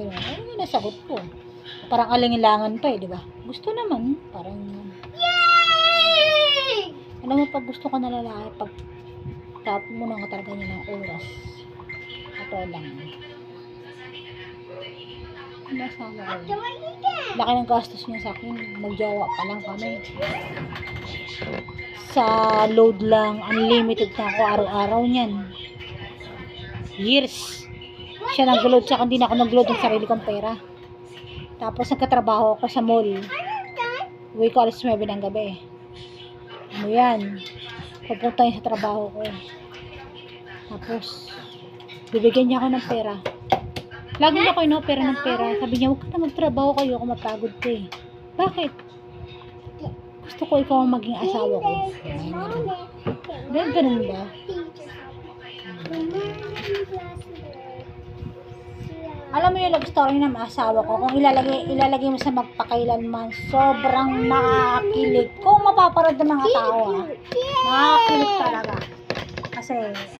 gano'n. Ano yung nasagot ko? Parang alingilangan pa di ba? Gusto naman, parang... Yay! Alam mo, pag gusto ka na lalaki, pag tapos mo na nga talaga niya ng oras. Ito lang. Nasama ko. Laki ng gastos niya sa akin. Magjowa pa lang kami. Sa load lang, unlimited na ako araw-araw niyan. Years. Siya nag-load, saka hindi na ako nag-load ng sarili kong pera. Tapos nagkatrabaho ako sa mall. Uwi ko alas 9 ng gabi. Ano yan? Pupunta yun sa trabaho ko. Tapos, bibigyan niya ako ng pera. Lagi na ako inopera ng pera. Sabi niya, huwag ka na magtrabaho kayo ako mapagod ka eh. Bakit? Gusto ko ikaw ang maging asawa ko. Ganun ba? Alam mo yung love story ng asawa ko, kung ilalagay mo sa magpakailanman, sobrang nakakakilig. Kung mapaparad ng mga tao, nakakakilig talaga. Kasi,